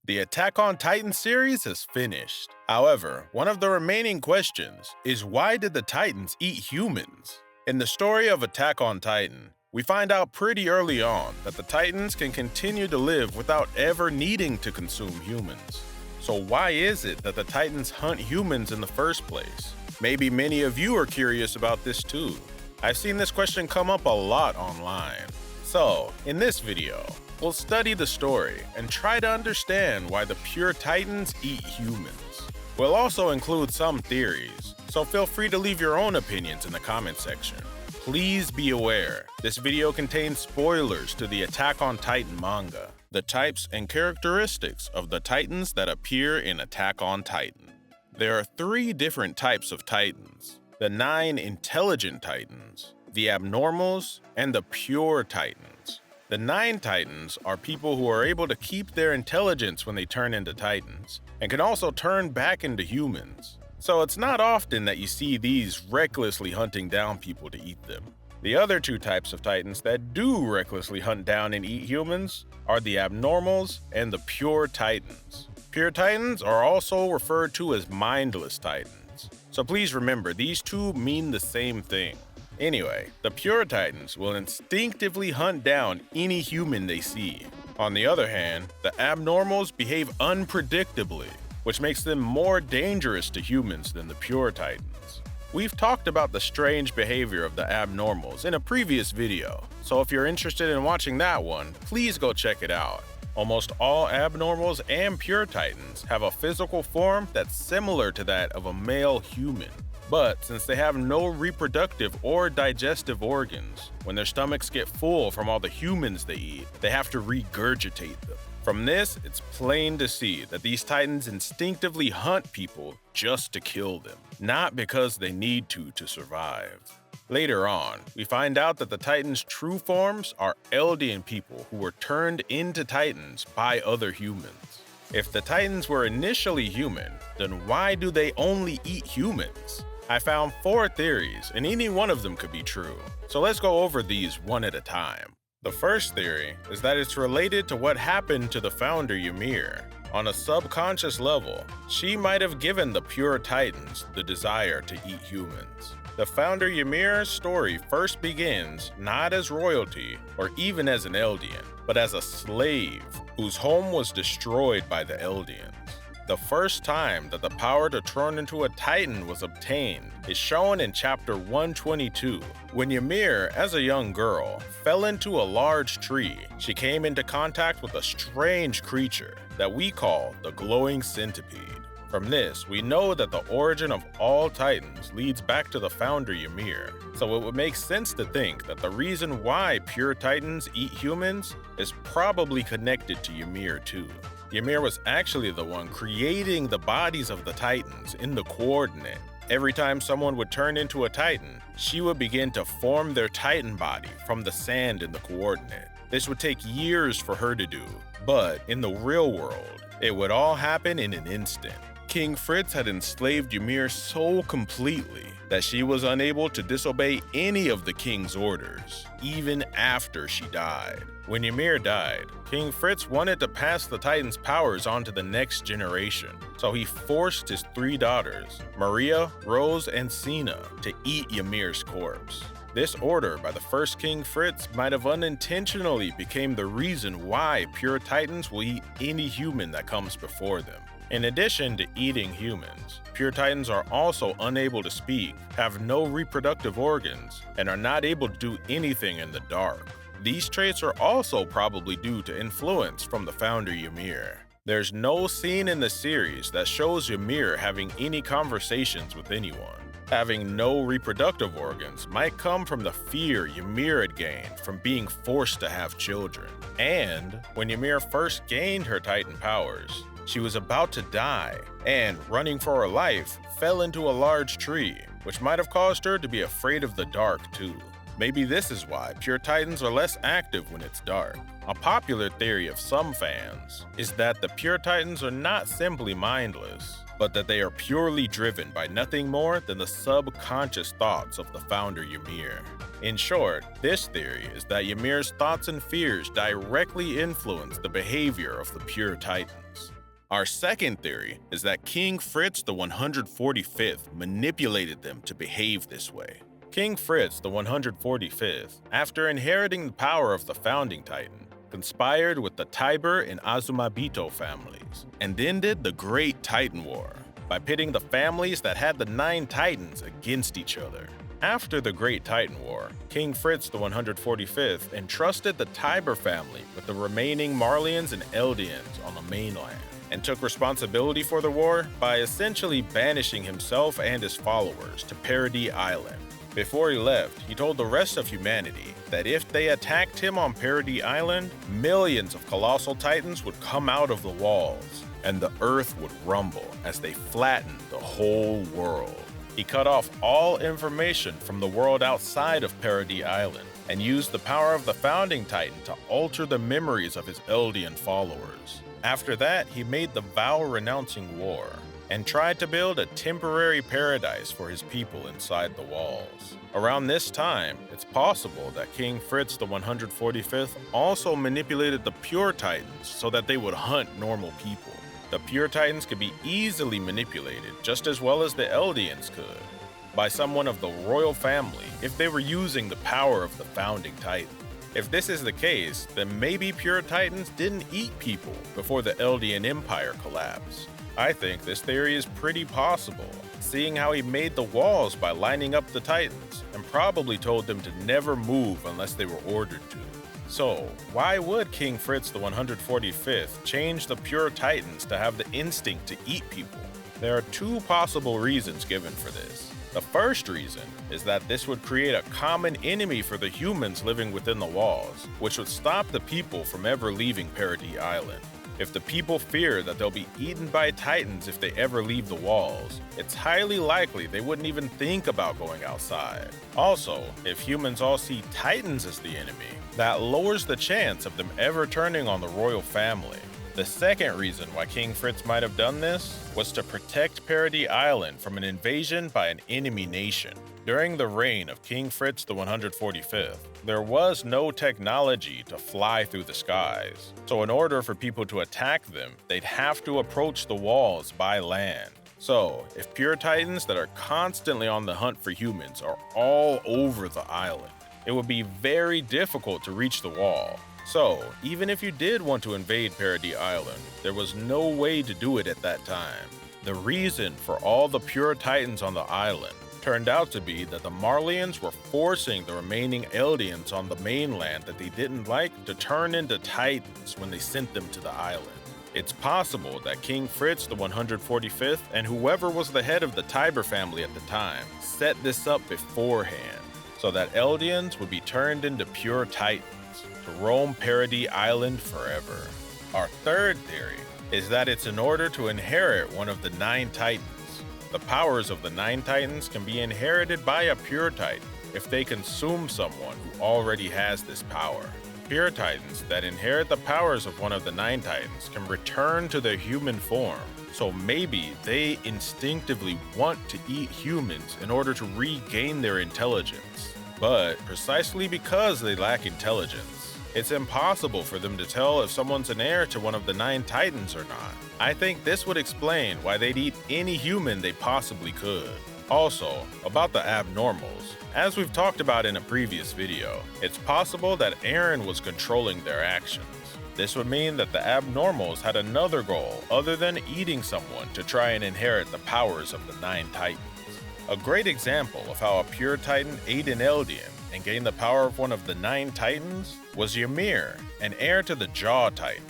The Attack on Titan series is finished. However, one of the remaining questions is why did the Titans eat humans? In the story of Attack on Titan, we find out pretty early on that the Titans can continue to live without ever needing to consume humans. So why is it that the Titans hunt humans in the first place? Maybe many of you are curious about this too. I've seen this question come up a lot online. So, in this video, we'll study the story and try to understand why the pure Titans eat humans. We'll also include some theories, so feel free to leave your own opinions in the comment section. Please be aware, this video contains spoilers to the Attack on Titan manga, the types and characteristics of the Titans that appear in Attack on Titan. There are 3 different types of Titans: the 9 intelligent Titans, the abnormals, and the pure Titans. The 9 Titans are people who are able to keep their intelligence when they turn into Titans, and can also turn back into humans. So it's not often that you see these recklessly hunting down people to eat them. The other 2 types of Titans that do recklessly hunt down and eat humans are the abnormals and the pure Titans. Pure Titans are also referred to as mindless Titans. So please remember, these 2 mean the same thing. Anyway, the pure Titans will instinctively hunt down any human they see. On the other hand, the abnormals behave unpredictably, which makes them more dangerous to humans than the pure Titans. We've talked about the strange behavior of the abnormals in a previous video, so if you're interested in watching that one, please go check it out. Almost all abnormals and pure Titans have a physical form that's similar to that of a male human. But since they have no reproductive or digestive organs, when their stomachs get full from all the humans they eat, they have to regurgitate them. From this, it's plain to see that these Titans instinctively hunt people just to kill them, not because they need to survive. Later on, we find out that the Titans' true forms are Eldian people who were turned into Titans by other humans. If the Titans were initially human, then why do they only eat humans? I found 4 theories, and any one of them could be true. So let's go over these one at a time. The first theory is that it's related to what happened to the founder Ymir. On a subconscious level, she might have given the pure Titans the desire to eat humans. The founder Ymir's story first begins not as royalty or even as an Eldian, but as a slave whose home was destroyed by the Eldians. The first time that the power to turn into a Titan was obtained is shown in chapter 122. When Ymir, as a young girl, fell into a large tree, she came into contact with a strange creature that we call the glowing centipede. From this, we know that the origin of all Titans leads back to the founder Ymir, so it would make sense to think that the reason why pure Titans eat humans is probably connected to Ymir too. Ymir was actually the one creating the bodies of the Titans in the coordinate. Every time someone would turn into a Titan, she would begin to form their Titan body from the sand in the coordinate. This would take years for her to do, but in the real world, it would all happen in an instant. King Fritz had enslaved Ymir so completely that she was unable to disobey any of the king's orders, even after she died. When Ymir died, King Fritz wanted to pass the Titan's powers on to the next generation, so he forced his 3 daughters, Maria, Rose, and Sina, to eat Ymir's corpse. This order by the first King Fritz might have unintentionally became the reason why pure Titans will eat any human that comes before them. In addition to eating humans, pure Titans are also unable to speak, have no reproductive organs, and are not able to do anything in the dark. These traits are also probably due to influence from the founder Ymir. There's no scene in the series that shows Ymir having any conversations with anyone. Having no reproductive organs might come from the fear Ymir had gained from being forced to have children. And when Ymir first gained her Titan powers, she was about to die, and running for her life, fell into a large tree, which might have caused her to be afraid of the dark too. Maybe this is why pure Titans are less active when it's dark. A popular theory of some fans is that the pure Titans are not simply mindless, but that they are purely driven by nothing more than the subconscious thoughts of the founder Ymir. In short, this theory is that Ymir's thoughts and fears directly influence the behavior of the pure Titans. Our second theory is that King Fritz the 145th manipulated them to behave this way. King Fritz the 145th, after inheriting the power of the Founding Titan, conspired with the Tiber and Azumabito families, and ended the Great Titan War by pitting the families that had the 9 Titans against each other. After the Great Titan War, King Fritz the 145th entrusted the Tiber family with the remaining Marleyans and Eldians on the mainland, and took responsibility for the war by essentially banishing himself and his followers to Paradis Island. Before he left, he told the rest of humanity that if they attacked him on Paradis Island, millions of colossal titans would come out of the walls, and the earth would rumble as they flattened the whole world. He cut off all information from the world outside of Paradis Island, and used the power of the Founding Titan to alter the memories of his Eldian followers. After that, he made the vow renouncing war, and tried to build a temporary paradise for his people inside the walls. Around this time, it's possible that King Fritz the 145th also manipulated the Pure Titans so that they would hunt normal people. The Pure Titans could be easily manipulated just as well as the Eldians could, by someone of the royal family if they were using the power of the Founding Titan. If this is the case, then maybe Pure Titans didn't eat people before the Eldian Empire collapsed. I think this theory is pretty possible, seeing how he made the walls by lining up the Titans, and probably told them to never move unless they were ordered to. So, why would King Fritz the 145th change the Pure Titans to have the instinct to eat people? There are 2 possible reasons given for this. The first reason is that this would create a common enemy for the humans living within the walls, which would stop the people from ever leaving Paradis Island. If the people fear that they'll be eaten by titans if they ever leave the walls, it's highly likely they wouldn't even think about going outside. Also, if humans all see titans as the enemy, that lowers the chance of them ever turning on the royal family. The second reason why King Fritz might have done this was to protect Paradis Island from an invasion by an enemy nation. During the reign of King Fritz the 145th, there was no technology to fly through the skies, so in order for people to attack them, they'd have to approach the walls by land. So, if Pure Titans that are constantly on the hunt for humans are all over the island, it would be very difficult to reach the wall. So, even if you did want to invade Paradis Island, there was no way to do it at that time. The reason for all the Pure Titans on the island turned out to be that the Marleyans were forcing the remaining Eldians on the mainland that they didn't like to turn into Titans when they sent them to the island. It's possible that King Fritz the 145th and whoever was the head of the Tiber family at the time set this up beforehand, so that Eldians would be turned into Pure Titans to roam Paradis Island forever. Our third theory is that it's in order to inherit one of the 9 Titans. The powers of the 9 Titans can be inherited by a Pure Titan if they consume someone who already has this power. Pure Titans that inherit the powers of one of the 9 Titans can return to their human form, so maybe they instinctively want to eat humans in order to regain their intelligence. But precisely because they lack intelligence, it's impossible for them to tell if someone's an heir to one of the 9 Titans or not. I think this would explain why they'd eat any human they possibly could. Also, about the abnormals, as we've talked about in a previous video, it's possible that Eren was controlling their actions. This would mean that the abnormals had another goal other than eating someone to try and inherit the powers of the 9 Titans. A great example of how a Pure Titan ate an Eldian and gained the power of one of the 9 Titans was Ymir, an heir to the Jaw Titan.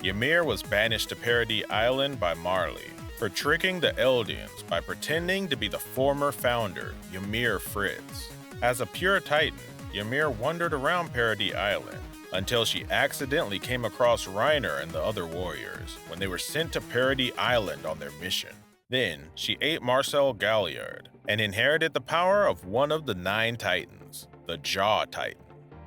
Ymir was banished to Paradis Island by Marley for tricking the Eldians by pretending to be the former founder, Ymir Fritz. As a Pure Titan, Ymir wandered around Paradis Island until she accidentally came across Reiner and the other warriors when they were sent to Paradis Island on their mission. Then, she ate Marcel Galliard and inherited the power of one of the 9 Titans, the Jaw Titan.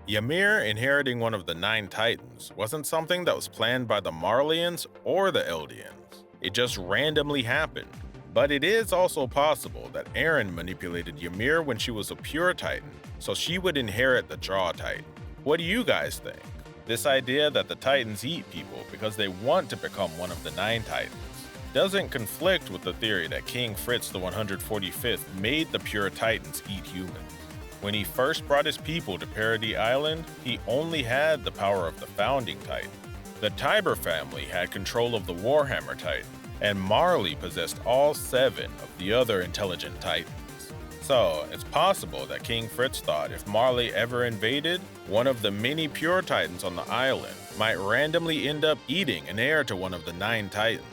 Ymir inheriting one of the 9 Titans wasn't something that was planned by the Marleyans or the Eldians. It just randomly happened. But it is also possible that Eren manipulated Ymir when she was a Pure Titan, so she would inherit the Jaw Titan. What do you guys think? This idea that the Titans eat people because they want to become one of the 9 Titans doesn't conflict with the theory that King Fritz the 145th made the pure Titans eat humans. When he first brought his people to Paradis Island, he only had the power of the founding Titan. The Tiber family had control of the Warhammer Titan, and Marley possessed all 7 of the other intelligent Titans. So, it's possible that King Fritz thought if Marley ever invaded, one of the many pure Titans on the island might randomly end up eating an heir to one of the 9 Titans,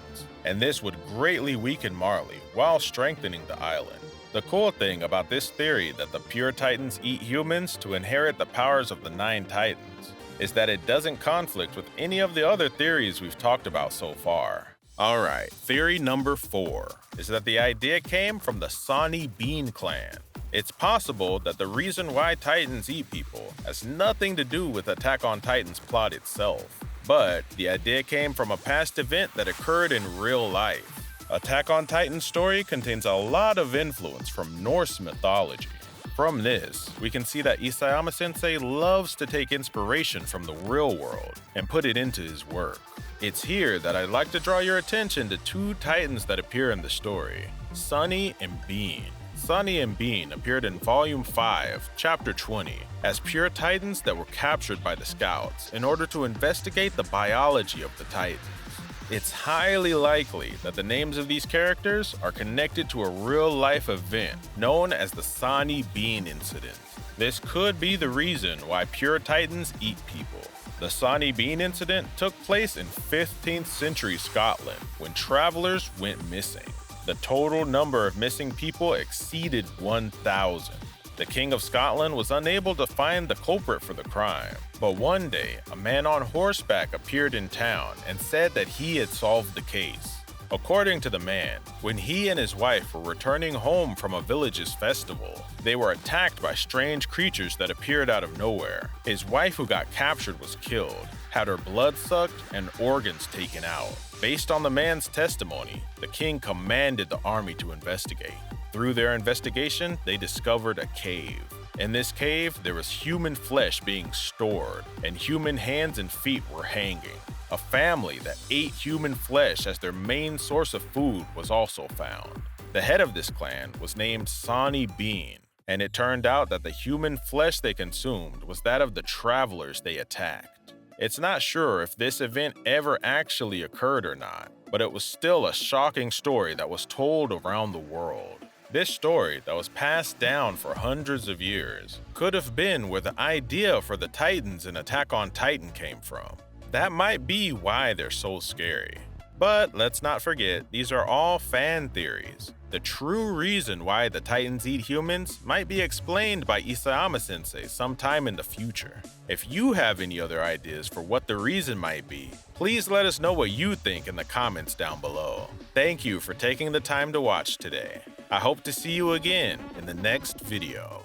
and this would greatly weaken Marley while strengthening the island. The cool thing about this theory that the pure Titans eat humans to inherit the powers of the 9 Titans is that it doesn't conflict with any of the other theories we've talked about so far. Alright, theory number 4 is that the idea came from the Sawney Bean Clan. It's possible that the reason why Titans eat people has nothing to do with Attack on Titan's plot itself, but the idea came from a past event that occurred in real life. Attack on Titan's story contains a lot of influence from Norse mythology. From this, we can see that Isayama-sensei loves to take inspiration from the real world and put it into his work. It's here that I'd like to draw your attention to 2 Titans that appear in the story, Sawney and Bean. Sawney and Bean appeared in Volume 5, Chapter 20, as pure Titans that were captured by the Scouts in order to investigate the biology of the Titans. It's highly likely that the names of these characters are connected to a real-life event known as the Sawney Bean Incident. This could be the reason why pure Titans eat people. The Sawney Bean Incident took place in 15th century Scotland when travelers went missing. The total number of missing people exceeded 1,000. The King of Scotland was unable to find the culprit for the crime, but one day, a man on horseback appeared in town and said that he had solved the case. According to the man, when he and his wife were returning home from a village's festival, they were attacked by strange creatures that appeared out of nowhere. His wife, who got captured, was killed, had her blood sucked, and organs taken out. Based on the man's testimony, the king commanded the army to investigate. Through their investigation, they discovered a cave. In this cave, there was human flesh being stored, and human hands and feet were hanging. A family that ate human flesh as their main source of food was also found. The head of this clan was named Sawney Bean, and it turned out that the human flesh they consumed was that of the travelers they attacked. It's not sure if this event ever actually occurred or not, but it was still a shocking story that was told around the world. This story that was passed down for hundreds of years could have been where the idea for the Titans in Attack on Titan came from. That might be why they're so scary. But let's not forget, these are all fan theories. The true reason why the Titans eat humans might be explained by Isayama-sensei sometime in the future. If you have any other ideas for what the reason might be, please let us know what you think in the comments down below. Thank you for taking the time to watch today. I hope to see you again in the next video.